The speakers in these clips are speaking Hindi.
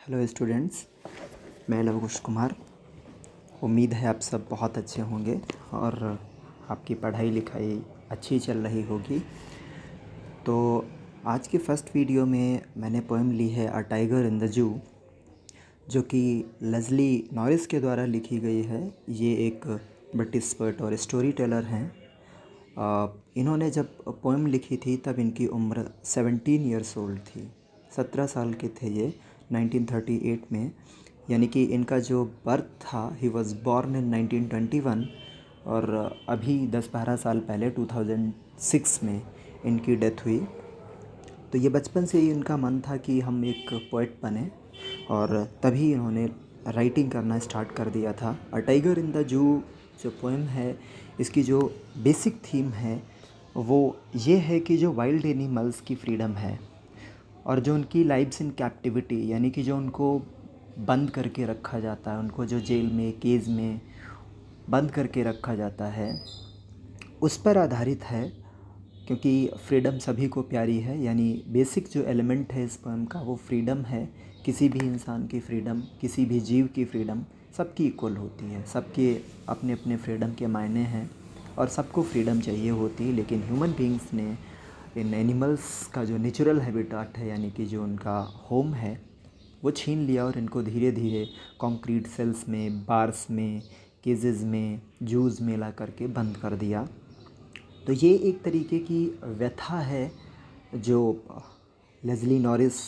हेलो स्टूडेंट्स, मैं लवकुश कुमार। उम्मीद है आप सब बहुत अच्छे होंगे और आपकी पढ़ाई लिखाई अच्छी चल रही होगी। तो आज के फर्स्ट वीडियो में मैंने पोएम ली है अ टाइगर इन द जू, जो कि लेज़ली नॉरिस के द्वारा लिखी गई है। ये एक ब्रिटिश पोएट और स्टोरी टेलर हैं। इन्होंने जब पोएम लिखी थी तब इनकी उम्र 17 ईयर्स ओल्ड थी। 17 साल के थे ये 1938 में। यानी कि इनका जो बर्थ था, ही वॉज बॉर्न इन 1921 और अभी 10-12 साल पहले 2006 में इनकी डेथ हुई। तो ये बचपन से ही इनका मन था कि हम एक पोएट बने और तभी इन्होंने राइटिंग करना स्टार्ट कर दिया था। अ टाइगर इन द जू जो पोएम है, इसकी जो बेसिक थीम है वो ये है कि जो वाइल्ड एनिमल्स की फ्रीडम है और जो उनकी लाइव्स इन कैप्टिविटी, यानी कि जो उनको बंद करके रखा जाता है, उनको जो जेल में केज में बंद करके रखा जाता है, उस पर आधारित है। क्योंकि फ्रीडम सभी को प्यारी है, यानी बेसिक जो एलिमेंट है इस पोएम का वो फ्रीडम है। किसी भी इंसान की फ्रीडम, किसी भी जीव की फ्रीडम सबकी इक्वल होती है। सबके अपने अपने फ्रीडम के मायने हैं और सबको फ्रीडम चाहिए होती है। लेकिन ह्यूमन बीइंग्स ने इन एनिमल्स का जो नेचुरल हैबिटाट है, यानी कि जो उनका होम है, वो छीन लिया और इनको धीरे धीरे कंक्रीट सेल्स में, बार्स में, केजेस में, जूज़ में ला करके बंद कर दिया। तो ये एक तरीके की व्यथा है जो लेज़ली नॉरिस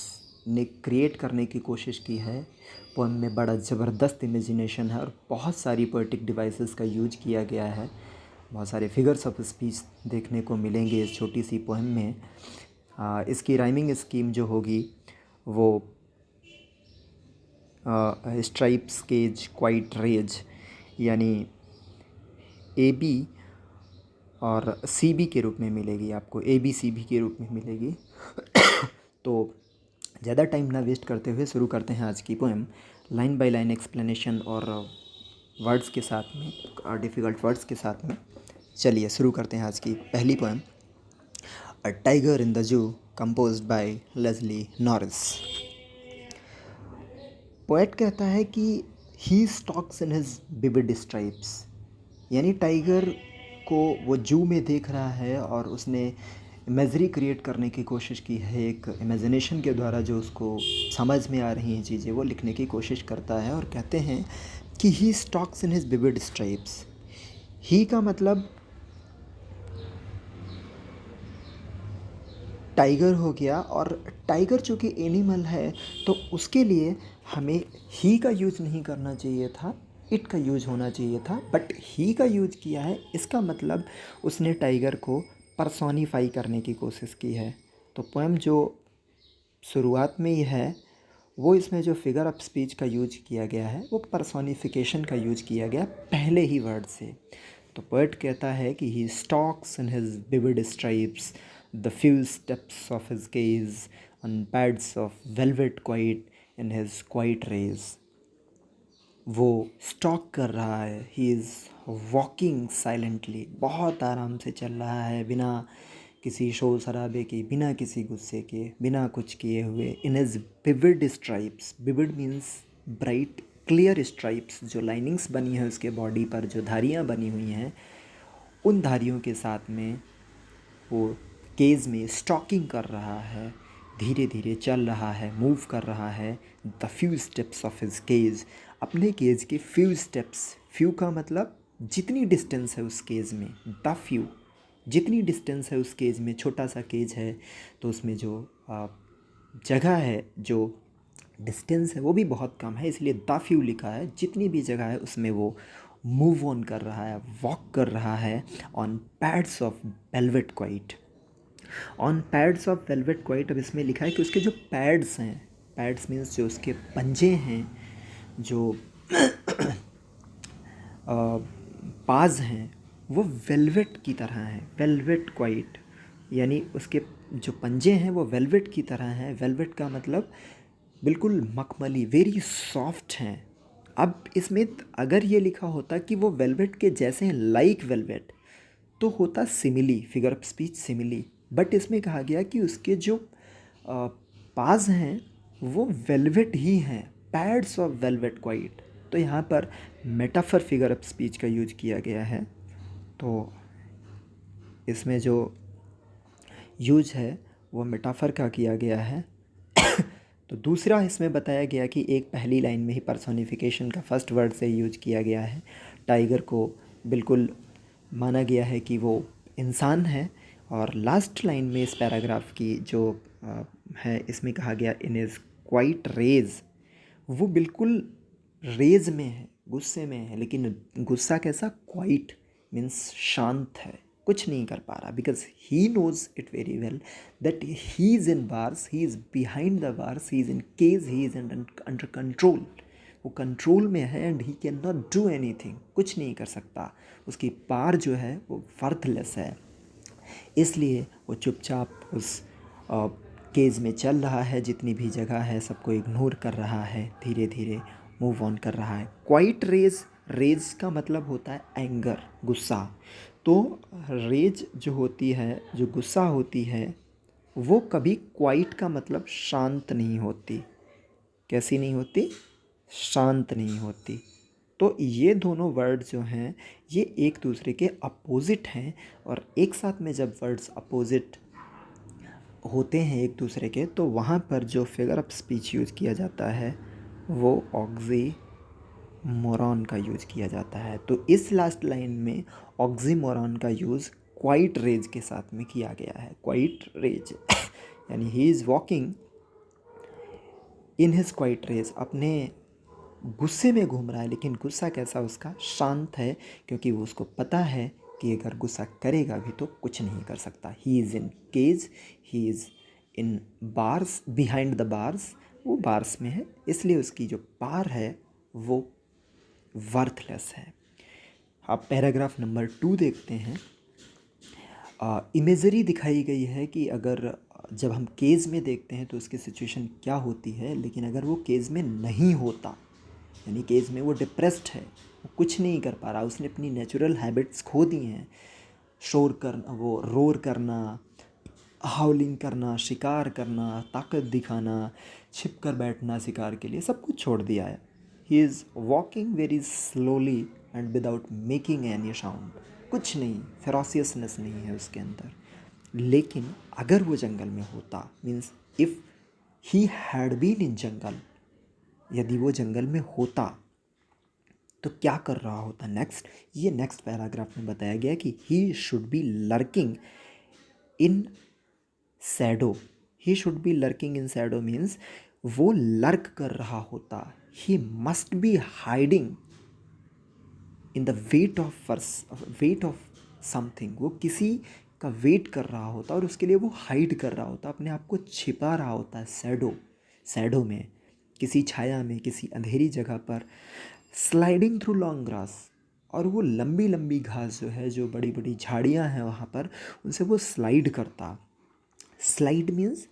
ने क्रिएट करने की कोशिश की है। पोएम में बड़ा ज़बरदस्त इमेजिनेशन है और बहुत सारी पोएटिक डिवाइसेस का यूज किया गया है। बहुत सारे फिगर्स ऑफ स्पीच देखने को मिलेंगे इस छोटी सी पोएम में। इसकी राइमिंग स्कीम जो होगी वो स्ट्राइप्स केज क्वाइट रेज, यानी ए बी और सी बी के रूप में मिलेगी आपको, ए बी सी बी के रूप में मिलेगी। तो ज़्यादा टाइम ना वेस्ट करते हुए शुरू करते हैं आज की poem. Line by line explanation और वर्ड्स के साथ में, और डिफ़िकल्ट वर्ड्स के साथ में। चलिए शुरू करते हैं आज की पहली poem, a tiger in the zoo, composed by Leslie Norris. Poet कहता है कि he stalks in his vivid stripes, यानी टाइगर को वो जू में देख रहा है और उसने इमेजरी क्रिएट करने की कोशिश की है। एक इमेजिनेशन के द्वारा जो उसको समझ में आ रही हैं चीज़ें वो लिखने की कोशिश करता है। और कहते हैं कि he stalks in his vivid stripes. He का मतलब टाइगर हो गया, और टाइगर चूँकि एनिमल है तो उसके लिए हमें ही का यूज़ नहीं करना चाहिए था, इट का यूज़ होना चाहिए था। बट ही का यूज़ किया है, इसका मतलब उसने टाइगर को पर्सोनिफाई करने की कोशिश की है। तो पोएम जो शुरुआत में ही है वो, इसमें जो फिगर ऑफ स्पीच का यूज किया गया है वो पर्सोनिफिकेशन का यूज किया गया पहले ही वर्ड से। तो पोएट कहता है कि he stalks in his vivid stripes, the few steps of his cage on pads of velvet quiet in his quiet rage. वो स्टॉक कर रहा है, ही इज़ वॉकिंग साइलेंटली, बहुत आराम से चल रहा है, बिना किसी शोर शराबे के, बिना किसी गुस्से के, बिना कुछ किए हुए। इन his vivid stripes, vivid means bright clear stripes, जो लाइनिंग्स बनी है उसके बॉडी पर, जो धारियाँ बनी हुई हैं, उन धारियों के साथ में वो केज में स्टॉकिंग कर रहा है, धीरे धीरे चल रहा है, मूव कर रहा है। The few steps of his cage, अपने केज के फ्यू स्टेप्स, फ्यू का मतलब जितनी डिस्टेंस है उस केज में, द फ्यू, जितनी डिस्टेंस है उस केज में। छोटा सा केज है तो उसमें जो जगह है, जो डिस्टेंस है वो भी बहुत कम है, इसलिए द फ्यू लिखा है। जितनी भी जगह है उसमें वो मूव ऑन कर रहा है, वॉक कर रहा है on pads of velvet quite, on pads of velvet quite. अब इसमें लिखा है कि उसके जो पैड्स हैं, पैड्स मीन्स जो उसके पंजे हैं, जो पाज हैं, वो वेलवेट की तरह हैं, वेलवेट क्वाइट, यानी उसके जो पंजे हैं वो वेलवेट की तरह हैं। वेलवेट का मतलब बिल्कुल मखमली, वेरी सॉफ्ट हैं। अब इसमें अगर ये लिखा होता कि वो वेलवेट के जैसे हैं, लाइक वेलवेट, तो होता simile, figure of speech simile. But इसमें कहा गया कि उसके जो पाज हैं वो वेलवेट ही हैं, पैड्स ऑफ वेलवेट क्वाइट। तो यहाँ पर मेटाफर फिगर ऑफ स्पीच का यूज किया गया है। तो इसमें जो यूज है वो मेटाफर का किया गया है। तो दूसरा इसमें बताया गया कि एक पहली लाइन में ही पर्सोनिफिकेशन का फर्स्ट वर्ड से यूज किया गया है। टाइगर को बिल्कुल माना गया है कि वो इंसान है। और लास्ट लाइन में इस पैराग्राफ की जो है, इसमें कहा गया इन इज़ क्वाइट रेज, वो बिल्कुल रेज में है, गुस्से में है, लेकिन गुस्सा कैसा, क्वाइट मीन्स शांत है, कुछ नहीं कर पा रहा, because he knows it very well that he is in bars, he is behind the bars, he is in cage, he is under control. वो कंट्रोल में है and he can not do anything, कुछ नहीं कर सकता। उसकी पार जो है वो वर्थलेस है, इसलिए वो चुपचाप उस केज में चल रहा है, जितनी भी जगह है सबको इग्नोर कर रहा है, धीरे धीरे मूव ऑन कर रहा है। क्वाइट रेज, रेज का मतलब होता है एंगर, गुस्सा। तो रेज जो होती है, जो गुस्सा होती है, वो कभी क्वाइट का मतलब शांत नहीं होती। कैसी नहीं होती, शांत नहीं होती। तो ये दोनों वर्ड जो हैं ये एक दूसरे के अपोजिट हैं, और एक साथ में जब वर्ड्स अपोजिट होते हैं एक दूसरे के, तो वहाँ पर जो फिगर ऑफ स्पीच यूज़ किया जाता है वो ऑक्सीमोरॉन का यूज़ किया जाता है। तो इस लास्ट लाइन में ऑक्सीमोरॉन का यूज़ क्वाइट रेज के साथ में किया गया है। क्वाइट रेज यानी he is walking in his quiet rage, अपने गुस्से में घूम रहा है, लेकिन गुस्सा कैसा उसका, शांत है, क्योंकि वो उसको पता है कि अगर गुस्सा करेगा भी तो कुछ नहीं कर सकता। He is in cage, he is in bars, behind the bars, वो बार्स में है, इसलिए उसकी जो पार है वो वर्थलेस है। अब पैराग्राफ नंबर 2 देखते हैं। इमेजरी दिखाई गई है कि अगर जब हम केज में देखते हैं तो उसकी सिचुएशन क्या होती है, लेकिन अगर वो केज में नहीं होता, यानी केज में वो डिप्रेस्ड है, वो कुछ नहीं कर पा रहा, उसने अपनी नेचुरल हैबिट्स खो दी हैं, शोर करना, वो रोर करना, हाउलिंग करना, शिकार करना, ताकत दिखाना, छिप कर बैठना शिकार के लिए, सब कुछ छोड़ दिया है। ही is walking very slowly and without making any sound, कुछ नहीं, फेरोसियसनेस नहीं है उसके अंदर। लेकिन अगर वो जंगल में होता, means if he had been in jungle, यदि वो जंगल में होता तो क्या कर रहा होता नेक्स्ट, ये नेक्स्ट पैराग्राफ में बताया गया कि ही should B lurking in Shadow. He should B lurking in Shadow means वो लर्क कर रहा होता, he must be hiding in the weight of something, वो किसी का वेट कर रहा होता और उसके लिए वो हाइड कर रहा होता, अपने आप को छिपा रहा होता है शैडो में, किसी छाया में, किसी अंधेरी जगह पर, स्लाइडिंग थ्रू लॉन्ग ग्रास। और वो लंबी लंबी घास जो है, जो बड़ी बड़ी झाड़ियाँ हैं वहाँ पर, उनसे वो स्लाइड करता। स्लाइड मीन्स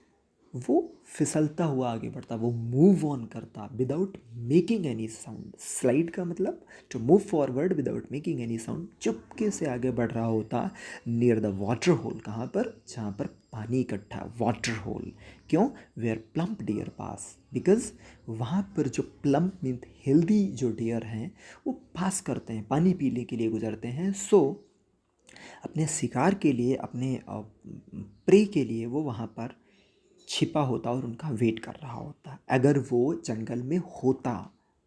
वो फिसलता हुआ आगे बढ़ता, वो मूव ऑन करता without making any sound. Slide का मतलब to move forward without making any sound, चुपके से आगे बढ़ रहा होता नियर द वाटर होल। कहाँ पर, जहाँ पर पानी इकट्ठा, वाटर होल। क्यों, where plump deer pass, because वहाँ पर जो प्लम्प मीन हेल्दी जो डियर हैं वो पास करते हैं, पानी पीने के लिए गुजरते हैं। सो अपने शिकार के लिए, अपने प्रे के लिए वो वहाँ पर छिपा होता और उनका वेट कर रहा होता अगर वो जंगल में होता।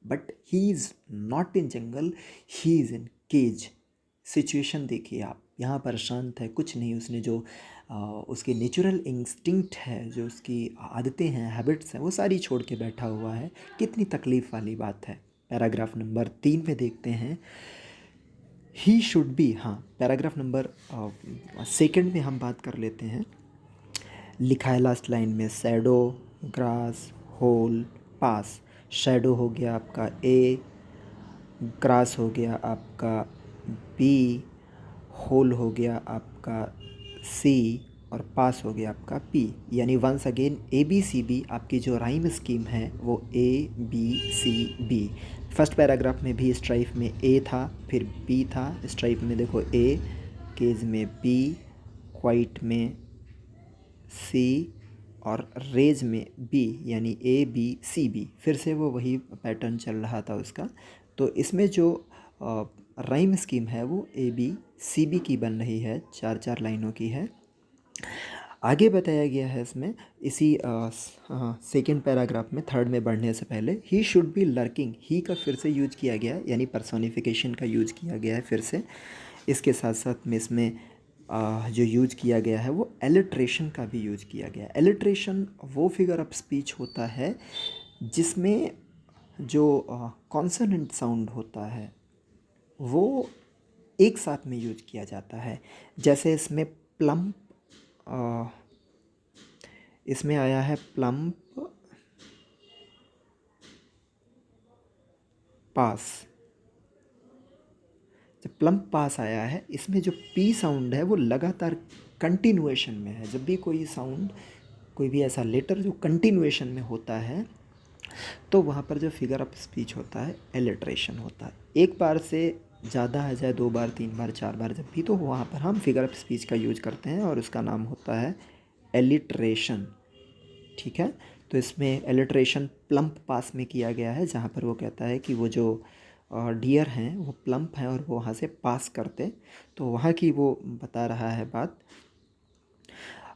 But he is not in jungle, he is in cage. Situation देखिए आप, यहाँ पर शांत है, कुछ नहीं, उसने जो उसके नेचुरल इंस्टिंक्ट है, जो उसकी आदतें हैं, हैबिट्स हैं, वो सारी छोड़ के बैठा हुआ है। कितनी तकलीफ़ वाली बात है। पैराग्राफ नंबर 3 में देखते हैं, ही शुड बी, हाँ पैराग्राफ नंबर सेकंड में हम बात कर लेते हैं। लिखा है लास्ट लाइन में शैडो, ग्रास, होल, पास। शैडो हो गया आपका ए, ग्रास हो गया आपका बी, होल हो गया आपका सी, और पास हो गया आपका पी। यानी वंस अगेन ABCB आपकी जो राइम स्कीम है वो ABCB। फर्स्ट पैराग्राफ में भी स्ट्राइफ में ए था, फिर बी था, स्ट्राइफ में देखो ए, केज में बी, क्वाइट में सी, और रेज में बी यानी ए बी सी बी, फिर से वो वही पैटर्न चल रहा था उसका। तो इसमें जो राइम स्कीम है वो ए बी सी बी की बन रही है, 4-4 लाइनों की है। आगे बताया गया है इसमें इसी सेकेंड पैराग्राफ में, थर्ड में बढ़ने से पहले, ही शुड बी लर्किंग, ही का फिर से यूज किया गया है, यानी पर्सोनिफिकेशन का यूज किया गया है फिर से। इसके साथ साथ में इसमें जो यूज किया गया है वो एलिट्रेशन का भी यूज किया गया है। एलिट्रेशन वो फिगर ऑफ स्पीच होता है जिसमें जो कॉन्सोनेंट साउंड होता है वो एक साथ में यूज किया जाता है। जैसे इसमें प्लम्प, इसमें आया है प्लम्प पास। जब प्लम्प पास आया है, इसमें जो पी साउंड है वो लगातार कंटिन्यूएशन में है। जब भी कोई साउंड, कोई भी ऐसा लेटर जो कंटिन्यूएशन में होता है तो वहाँ पर जो फिगर ऑफ स्पीच होता है एलिट्रेशन होता है। एक बार से ज़्यादा है, चाहे 2 बार 3 बार 4 बार, जब भी, तो वहाँ पर हम फिगर ऑफ स्पीच का यूज करते हैं और उसका नाम होता है एलिट्रेशन। ठीक है, तो इसमें एलिट्रेशन प्लम्प पास में किया गया है, जहाँ पर वो कहता है कि वो जो डियर हैं वो प्लम्प हैं और वो वहाँ से पास करते, तो वहाँ की वो बता रहा है बात।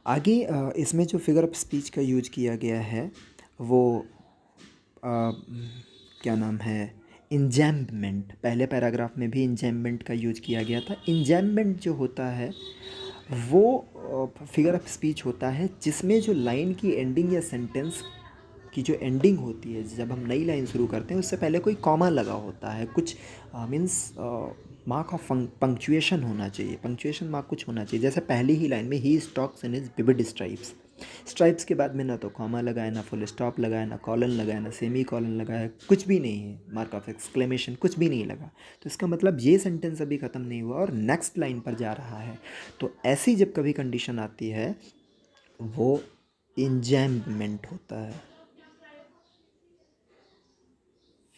आगे इसमें जो फिगर ऑफ स्पीच का यूज किया गया है वो क्या नाम है, इंजैम्बमेंट। पहले पैराग्राफ में भी इंजैम्बमेंट का यूज किया गया था। इंजैम्बमेंट जो होता है वो फिगर ऑफ स्पीच होता है जिसमें जो लाइन की एंडिंग या सेंटेंस की जो एंडिंग होती है, जब हम नई लाइन शुरू करते हैं उससे पहले कोई कॉमा लगा होता है, कुछ मीन्स मार्क ऑफ पंक्चुएशन होना चाहिए, पंक्चुएशन मार्क कुछ होना चाहिए। जैसे पहली ही लाइन में he stalks in his vivid stripes, stripes के बाद में ना तो कॉमा लगाया, ना फुल स्टॉप लगाया, ना कॉलन लगाया, ना सेमी कॉलन लगाया, कुछ भी नहीं है, मार्क ऑफ एक्सक्लेमेशन कुछ भी नहीं लगा। तो इसका मतलब ये सेंटेंस अभी ख़त्म नहीं हुआ और नेक्स्ट लाइन पर जा रहा है। तो ऐसी जब कभी कंडीशन आती है वो इंजैम्बमेंट होता है,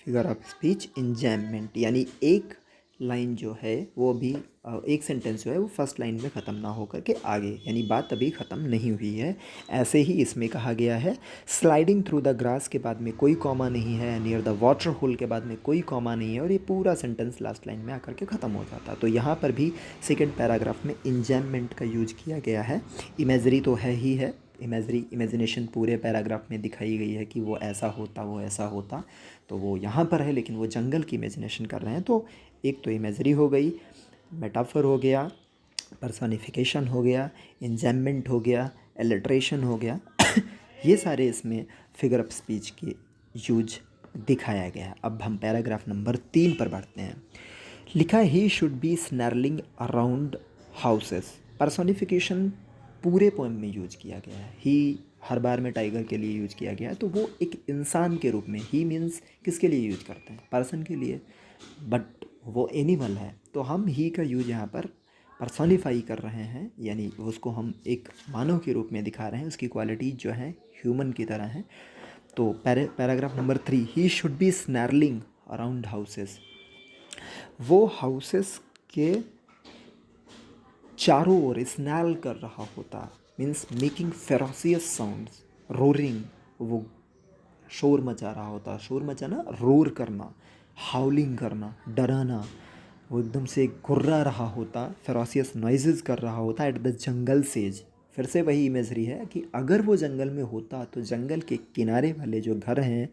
फिगर ऑफ स्पीच इंजैम्बमेंट, यानी एक लाइन जो है वो अभी एक सेंटेंस जो है वो फर्स्ट लाइन में ख़त्म ना होकर के आगे, यानी बात अभी ख़त्म नहीं हुई है। ऐसे ही इसमें कहा गया है स्लाइडिंग थ्रू द ग्रास के बाद में कोई कॉमा नहीं है, नियर द वाटर होल के बाद में कोई कॉमा नहीं है, और ये पूरा सेंटेंस लास्ट लाइन में आकर के ख़त्म हो जाता। तो यहाँ पर भी सेकेंड पैराग्राफ में इंजैम्बमेंट का यूज किया गया है। इमेजरी तो है ही है, इमेजिनेशन पूरे पैराग्राफ में दिखाई गई है कि वो ऐसा होता, वो ऐसा होता, तो वो यहाँ पर है, लेकिन वो जंगल की इमेजिनेशन कर रहे हैं। तो एक तो इमेजरी हो गई, मेटाफर हो गया, पर्सोनिफिकेशन हो गया, इंजैम्बमेंट हो गया, एलिट्रेशन हो गया ये सारे इसमें फिगर ऑफ स्पीच के यूज दिखाया गया है। अब हम पैराग्राफ नंबर 3 पर बढ़ते हैं। लिखा he should be snarling around houses. Personification पूरे पोएम में यूज किया गया है। ही हर बार में टाइगर के लिए यूज किया गया है, तो वो एक इंसान के रूप में, ही मीन्स किसके लिए यूज करते हैं, पर्सन के लिए, बट वो एनिमल है, तो हम ही का यूज यहाँ पर पर्सोनिफाई कर रहे हैं, यानी उसको हम एक मानव के रूप में दिखा रहे हैं, उसकी क्वालिटी जो है ह्यूमन की तरह है। तो paragraph number 3, he should be snarling around houses, वो हाउसेस के चारों ओर स्नैल कर रहा होता, means making ferocious sounds, roaring, वो शोर मचा रहा होता, शोर मचाना, रोर करना, हाउलिंग करना, डराना, वो एकदम से घुर्रा रहा होता, फेरोसियस नॉइजेस कर रहा होता एट द जंगल सेज। फिर से वही इमेजरी है कि अगर वो जंगल में होता तो जंगल के किनारे वाले जो घर हैं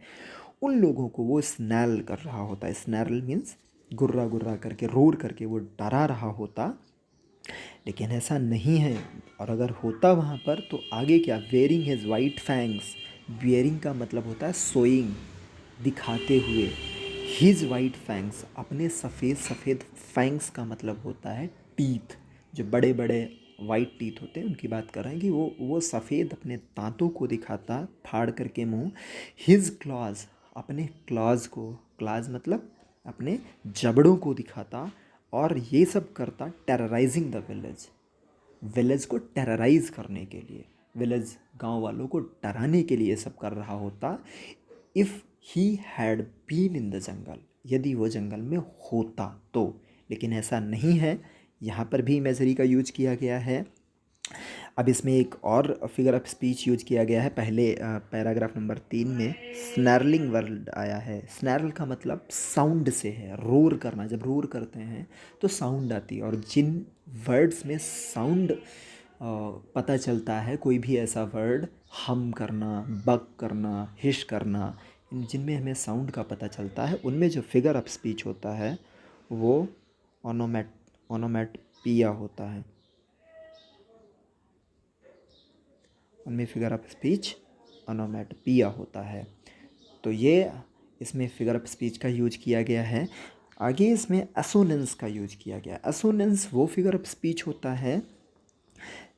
उन लोगों को वो स्नैल कर रहा होता। स्नैरल मीन्स गुर्रा गुर्रा करके, रोर करके वो डरा रहा होता, लेकिन ऐसा नहीं है। और अगर होता वहाँ पर तो आगे क्या, wearing his white fangs, wearing का मतलब होता है सोइंग, दिखाते हुए, हिज वाइट फैंग्स, अपने सफ़ेद सफ़ेद, फैंग्स का मतलब होता है टीथ, जो बड़े बड़े वाइट टीथ होते हैं उनकी बात कर रहे हैं कि वो सफ़ेद अपने दांतों को दिखाता फाड़ करके मुंह। हिज क्लॉज, अपने क्लॉज को, क्लॉज मतलब अपने जबड़ों को दिखाता, और ये सब करता टेरराइजिंग द विलेज, विलेज को टेरराइज करने के लिए, विलेज गांव वालों को डराने के लिए सब कर रहा होता। If he had been in the jungle, यदि वो जंगल में होता तो, लेकिन ऐसा नहीं है। यहाँ पर भी इमेजरी का यूज किया गया है। अब इसमें एक और फिगर ऑफ स्पीच यूज किया गया है। पहले पैराग्राफ नंबर 3 में स्नैरलिंग वर्ड आया है। स्नैरल का मतलब साउंड से है, रोर करना। जब रोर करते हैं तो साउंड आती है, और जिन वर्ड्स में साउंड पता चलता है, कोई भी ऐसा वर्ड, हम करना, बक करना, हिश करना, इन जिनमें हमें साउंड का पता चलता है, उनमें जो फिगर ऑफ स्पीच होता है वो ओनोमैटोपिया होता है। उनमें फिगर ऑफ स्पीच ओनोमैटोपिया होता है। तो ये इसमें फिगर ऑफ स्पीच का यूज किया गया है। आगे इसमें असोनेंस का यूज किया गया है। असोनेंस वो फिगर ऑफ स्पीच होता है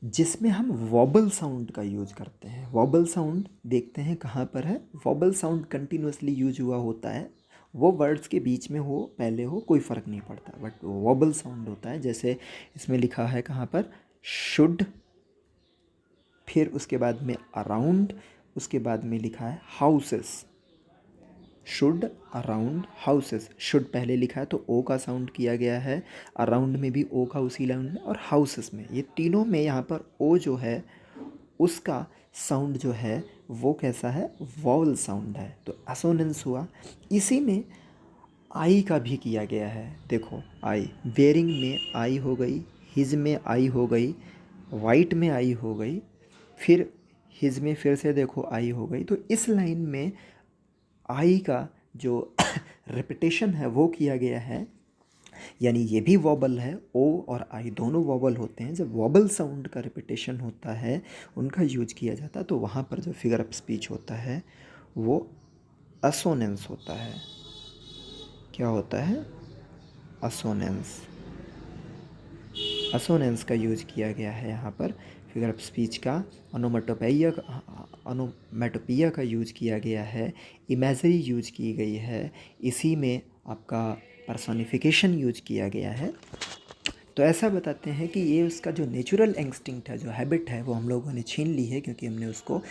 जिसमें हम वॉबल साउंड का यूज करते हैं। वॉबल साउंड देखते हैं कहाँ पर है। वॉबल साउंड कंटिन्यूसली यूज हुआ होता है। वो वर्ड्स के बीच में हो, पहले हो, कोई फ़र्क नहीं पड़ता, बट वॉबल साउंड होता है। जैसे इसमें लिखा है कहाँ पर, शुड, फिर उसके बाद में अराउंड, उसके बाद में लिखा है houses. Should, around, houses. Should पहले लिखा है तो ओ का साउंड किया गया है, अराउंड में भी ओ का उसी लाइन में, और हाउसेस में, ये तीनों में यहाँ पर ओ जो है उसका साउंड जो है वो कैसा है, वॉवल साउंड है। तो असोनेंस हुआ। इसी में आई का भी किया गया है। देखो आई, वेयरिंग में आई हो गई, हिज में आई हो गई, वाइट में आई हो गई, फिर हिज में फिर से देखो आई हो गई। तो इस लाइन में आई का जो रिपीटेशन है वो किया गया है, यानी ये भी वॉबल है। ओ और आई दोनों वॉबल होते हैं। जब वॉबल साउंड का रिपीटेशन होता है, उनका यूज किया जाता है, तो वहाँ पर जो फिगर ऑफ स्पीच होता है वो असोनेंस होता है। क्या होता है, असोनेंस। असोनेंस का यूज किया गया है यहाँ पर फिगर ऑफ स्पीच का। ओनोमैटोपिया का यूज किया गया है। इमेजरी यूज की गई है। इसी में आपका पर्सोनिफिकेशन यूज किया गया है। तो ऐसा बताते हैं कि ये उसका जो नेचुरल इंस्टिंक्ट है, जो हैबिट है, वो हम लोगों ने छीन ली है, क्योंकि हमने उसको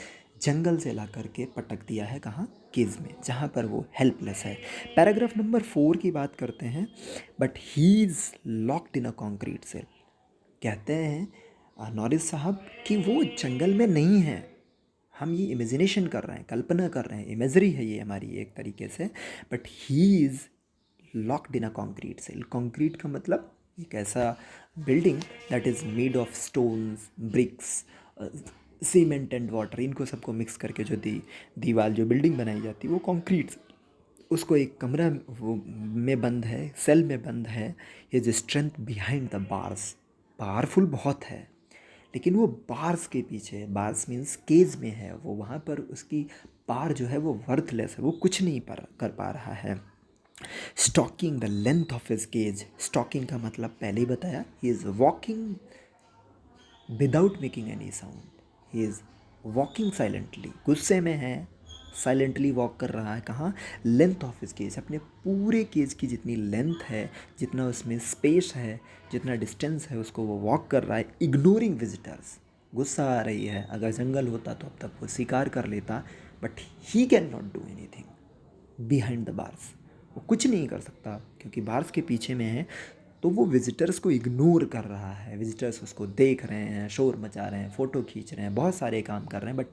जंगल से ला करके पटक दिया है कहाँ, केज में, जहाँ पर वो हेल्पलेस है। पैराग्राफ नंबर 4 की बात करते हैं। But he is locked in a concrete cell. कहते हैं नॉरिस साहब कि वो जंगल में नहीं है। हम ये इमेजिनेशन कर रहे हैं, कल्पना कर रहे हैं, इमेजरी है ये हमारी एक तरीके से। But he is locked in a concrete cell. Concrete का मतलब एक ऐसा building that is made of stones, bricks, cement and water, इनको सबको मिक्स करके जो दीवार, जो बिल्डिंग बनाई जाती है, वो कॉन्क्रीट, उसको एक कमरा में बंद है, सेल में बंद है। ये जो strength behind the bars, powerful बहुत है, लेकिन वो बार्स के पीछे, बार्स मीन्स केज में है वो, वहाँ पर उसकी पार जो है वो वर्थलेस है, वो कुछ नहीं कर पा रहा है। Stalking the length of his cage. Stalking का मतलब पहले ही बताया, he is walking without making any sound. He is walking silently, गुस्से में है, साइलेंटली वॉक कर रहा है। कहाँ, लेंथ ऑफ हिज केज, अपने पूरे केज की जितनी लेंथ है, जितना उसमें स्पेस है, जितना डिस्टेंस है, उसको वो वॉक कर रहा है, इग्नोरिंग विजिटर्स। गुस्सा आ रही है, अगर जंगल होता तो अब तक वो शिकार कर लेता, but he can not do anything behind the bars. वो कुछ नहीं कर सकता क्योंकि बार्स के पीछे में है। तो वो विजिटर्स को इग्नोर कर रहा है। विजिटर्स उसको देख रहे हैं, शोर मचा रहे हैं, फ़ोटो खींच रहे हैं, बहुत सारे काम कर रहे हैं, but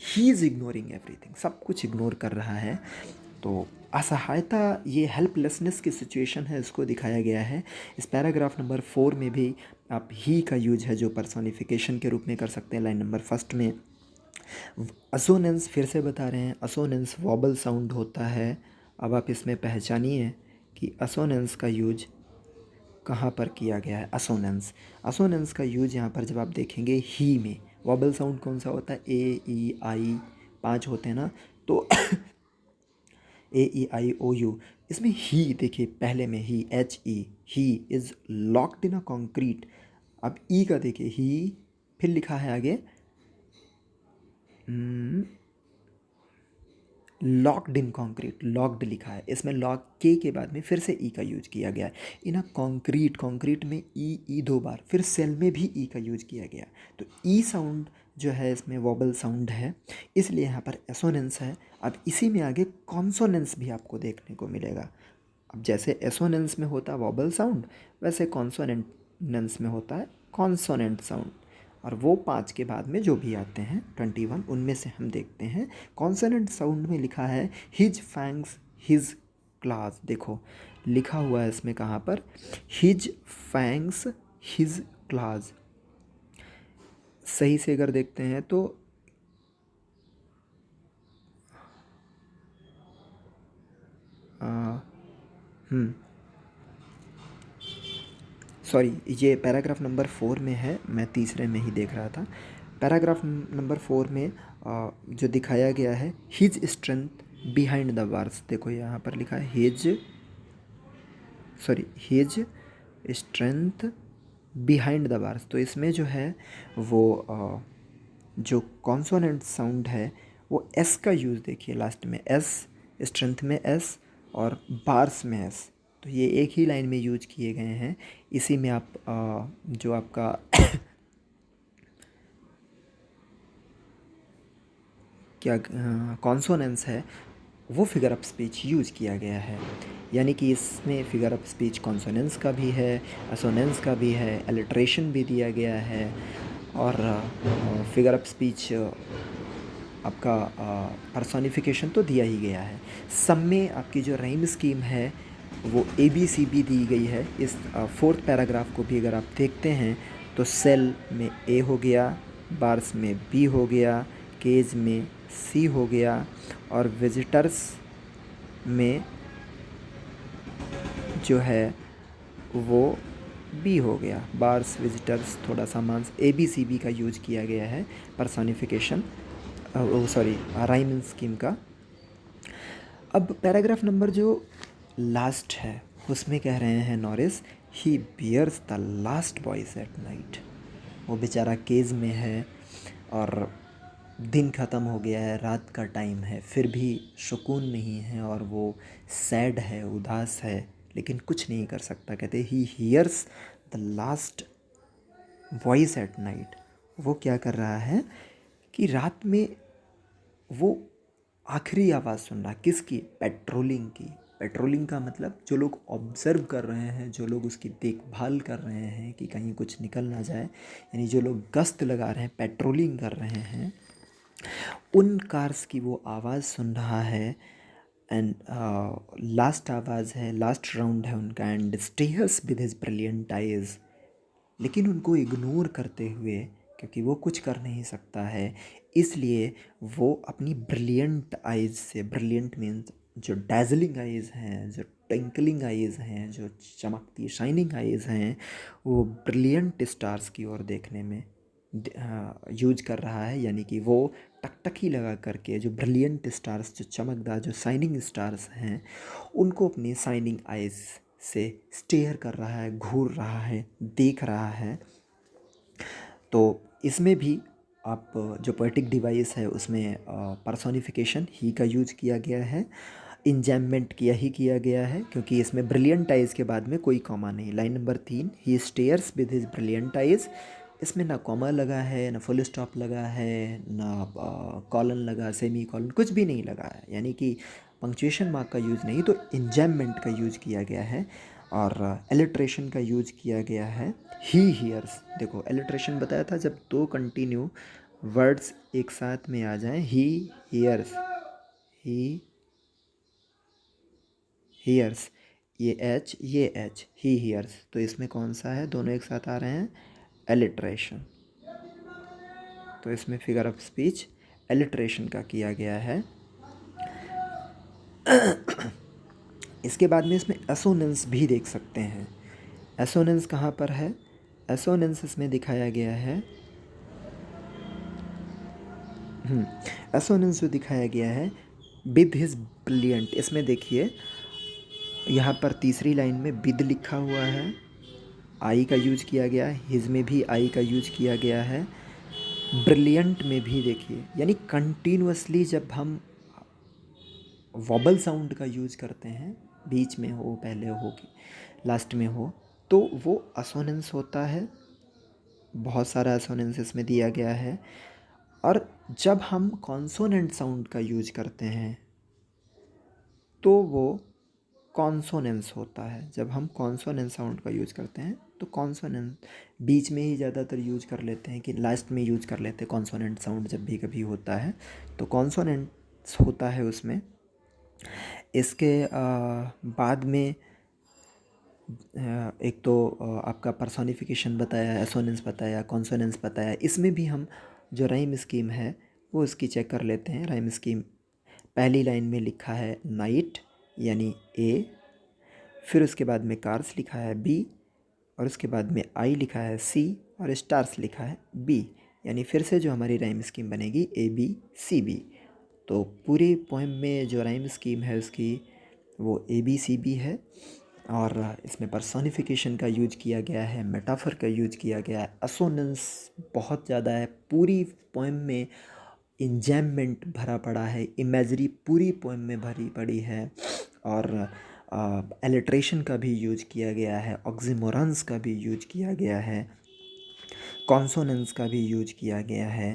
he is ignoring everything. सब कुछ इग्नोर कर रहा है। तो असहायता, ये हेल्पलेसनेस की सिचुएशन है, इसको दिखाया गया है। इस पैराग्राफ नंबर 4 में भी आप ही का यूज है जो पर्सोनिफिकेशन के रूप में कर सकते हैं। लाइन नंबर 1 में असोनेंस फिर से बता रहे हैं, असोनेंस वॉबल साउंड होता है। अब आप इसमें पहचानिए कि असोनेंस का यूज कहाँ पर किया गया है। असोनेंस, असोनेंस का यूज यहाँ पर जब आप देखेंगे ही में, वॉबल साउंड कौन सा होता है, ए ई आई, 5 होते हैं ना, तो ए ई आई ओ यू, इसमें ही देखिए पहले में ही, H E, he is locked in a concrete. अब ई का देखिए ही, फिर लिखा है आगे लॉक्ड इन कॉन्क्रीट, लॉक्ड लिखा है, इसमें लॉक के बाद में फिर से ई का यूज किया गया है। इन अ कॉन्क्रीट, कॉन्क्रीट में ई 2 बार, फिर सेल में भी ई का यूज किया गया। तो ई साउंड जो है इसमें वॉबल साउंड है, इसलिए यहाँ पर एसोनेंस है। अब इसी में आगे कॉन्सोनेंस भी आपको देखने को मिलेगा। अब जैसे एसोनेंस में होता है वॉबल साउंड, वैसे कॉन्सोनेंस में होता है कॉन्सोनेंट साउंड। और वो 5 के बाद में जो भी आते हैं 21, उनमें से हम देखते हैं। कॉन्सोनेंट साउंड में लिखा है हिज फैंग्स हिज क्लास। देखो लिखा हुआ है इसमें कहाँ पर, हिज फैंग्स हिज क्लास। सही से अगर देखते हैं तो सॉरी, ये पैराग्राफ नंबर 4 में है, मैं तीसरे में ही देख रहा था। पैराग्राफ नंबर 4 में जो दिखाया गया है his strength behind the bars. देखो यहाँ पर लिखा है his strength behind the bars. तो इसमें जो है वो जो कॉन्सोनेंट साउंड है वो एस का यूज़ देखिए, लास्ट में एस, स्ट्रेंथ में एस और बार्स में एस। तो ये एक ही लाइन में यूज किए गए हैं। इसी में आप जो आपका क्या कॉन्सोनेंस है वो फिगर ऑफ स्पीच यूज़ किया गया है। यानी कि इसमें फिगर ऑफ स्पीच कॉन्सोनेंस का भी है, असोनेंस का भी है, एलिट्रेशन भी दिया गया है और फिगर ऑफ स्पीच आपका पर्सोनिफिकेशन तो दिया ही गया है। सब में आपकी जो राइम स्कीम है वो ABCB दी गई है। इस 4th पैराग्राफ को भी अगर आप देखते हैं तो सेल में A हो गया, बार्स में B हो गया, केज में C हो गया और विजिटर्स में जो है वो B हो गया। बार्स विजिटर्स थोड़ा सा मांस ABCB का यूज किया गया है पर्सोनिफिकेशन, सॉरी राइम स्कीम का। अब पैराग्राफ नंबर जो लास्ट है उसमें कह रहे हैं Norris he bears the last voice at night. वो बेचारा केज में है और दिन ख़त्म हो गया है, रात का टाइम है, फिर भी सुकून नहीं है और वो सैड है, उदास है, लेकिन कुछ नहीं कर सकता। कहते he hears the last voice at night. वो क्या कर रहा है कि रात में वो आखिरी आवाज़ सुन रहा। किसकी? पेट्रोलिंग की। पेट्रोलिंग का मतलब जो लोग ऑब्ज़र्व कर रहे हैं, जो लोग उसकी देखभाल कर रहे हैं कि कहीं कुछ निकल ना जाए, यानी जो लोग गश्त लगा रहे हैं, पेट्रोलिंग कर रहे हैं, उन कार्स की वो आवाज़ सुन रहा है। एंड लास्ट आवाज़ है, लास्ट राउंड है उनका। And stairs with his brilliant eyes. लेकिन उनको इग्नोर करते हुए, क्योंकि वो कुछ कर नहीं सकता है, इसलिए वो अपनी ब्रिलियंट आइज़ से, ब्रिलियंट मीन्स जो डैज़लिंग आइज़ हैं, जो ट्विंकलिंग आइज़ हैं, जो चमकती शाइनिंग आइज़ हैं, वो ब्रिलियंट स्टार्स की ओर देखने में यूज कर रहा है। यानी कि वो टकटकी लगा करके जो ब्रिलियंट स्टार्स, जो चमकदार, जो शाइनिंग स्टार्स हैं, उनको अपनी शाइनिंग आइज़ से स्टेयर कर रहा है, घूर रहा है, देख रहा है। तो इसमें भी आप जो पोएटिक डिवाइस है उसमें पर्सोनिफिकेशन ही का यूज किया गया है, इंजैममेंट किया गया है, क्योंकि इसमें ब्रिलियंट आइज़ के बाद में कोई कॉमा नहीं। Line number 3, he stairs with his brilliant eyes. इसमें ना कॉमा लगा है, ना फुल स्टॉप लगा है, ना कॉलन लगा, सेमी कॉलन, कुछ भी नहीं लगा है, यानी कि पंक्चुएशन मार्क का यूज़ नहीं। तो इंजैममेंट का यूज़ किया गया है और एलिट्रेशन का यूज़ किया गया है। He hears. देखो एलिट्रेशन बताया था, जब दो कंटिन्यू वर्ड्स एक साथ में आ जाएं, ही हियर्स, ही हियर्स, ये एच ये एच, ही हियर्स। तो इसमें कौन सा है, दोनों एक साथ आ रहे हैं, एलिट्रेशन। तो इसमें फिगर ऑफ स्पीच एलिट्रेशन का किया गया है। इसके बाद में इसमें एसोनेंस भी देख सकते हैं। एसोनेंस कहाँ पर है? एसोनेंस इसमें दिखाया गया है, एसोनेंस जो दिखाया गया है विद हिज ब्रिलियंट। इसमें देखिए यहाँ पर तीसरी लाइन में विद लिखा हुआ है, आई का यूज किया गया है, हिज में भी आई का यूज किया गया है, ब्रिलियंट में भी देखिए। यानी कंटिन्यूअसली जब हम वॉबल साउंड का यूज करते हैं, बीच में हो, पहले हो कि लास्ट में हो, तो वो असोनेंस होता है। बहुत सारा असोनेंस इसमें दिया गया है। और जब हम कॉन्सोनेंट साउंड का यूज करते हैं तो वो कॉन्सोनेंस होता है। जब हम कॉन्सोनेंस साउंड का यूज़ करते हैं तो कॉन्सोनेंस बीच में ही ज़्यादातर यूज़ कर लेते हैं कि लास्ट में यूज़ कर लेते हैं कॉन्सोनेंट साउंड जब भी कभी होता है तो कॉन्सोनेंट्स होता है उसमें। इसके बाद में एक तो आपका पर्सोनिफिकेशन बताया, एसोनेंस बताया, कॉन्सोनेंस बताया। इसमें भी हम जो राइम स्कीम है वो इसकी चेक कर लेते हैं। राइम स्कीम पहली लाइन में लिखा है नाइट यानी ए, फिर उसके बाद में कार्स लिखा है बी, और उसके बाद में आई लिखा है सी, और स्टार्स लिखा है बी, यानी फिर से जो हमारी राइम स्कीम बनेगी ए बी सी बी। तो पूरी पोएम में जो राइम स्कीम है उसकी वो ए बी सी बी है, और इसमें पर्सोनिफिकेशन का यूज किया गया है, मेटाफर का यूज किया गया है, असोनेंस बहुत ज़्यादा है। पूरी पोएम में इंजैममेंट भरा पड़ा है, इमेजरी पूरी पोएम में भरी पड़ी है, और एलिट्रेशन का भी यूज किया गया है, ऑक्सीमोरन्स का भी यूज किया गया है, कॉन्सोनेंस का भी यूज किया गया है।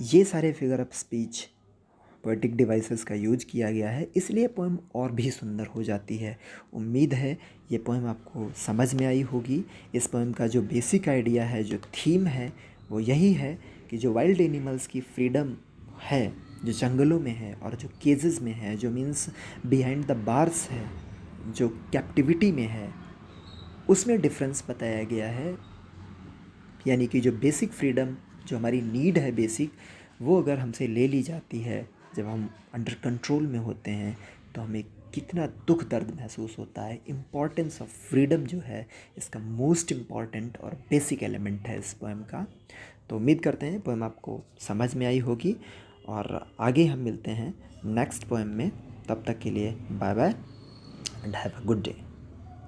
ये सारे figure of speech poetic devices का यूज किया गया है, इसलिए पोएम और भी सुंदर हो जाती है। उम्मीद है ये पोएम आपको समझ में आई होगी। इस पोएम का जो बेसिक आइडिया है, जो थीम है, वो यही है कि जो वाइल्ड एनिमल्स की फ्रीडम है, जो जंगलों में है और जो केजेस में है, जो मीन्स बिहाइंड द बार्स है, जो कैप्टिविटी में है, उसमें डिफरेंस बताया गया है। यानी कि जो बेसिक फ्रीडम, जो हमारी नीड है बेसिक, वो अगर हमसे ले ली जाती है, जब हम अंडर कंट्रोल में होते हैं, तो हमें कितना दुख दर्द महसूस होता है। इम्पॉर्टेंस ऑफ फ्रीडम जो है इसका मोस्ट इम्पॉर्टेंट और बेसिक एलिमेंट है इस पोएम का। तो उम्मीद करते हैं पोएम आपको समझ में आई होगी, और आगे हम मिलते हैं नेक्स्ट पोएम में। तब तक के लिए bye bye and have a good day.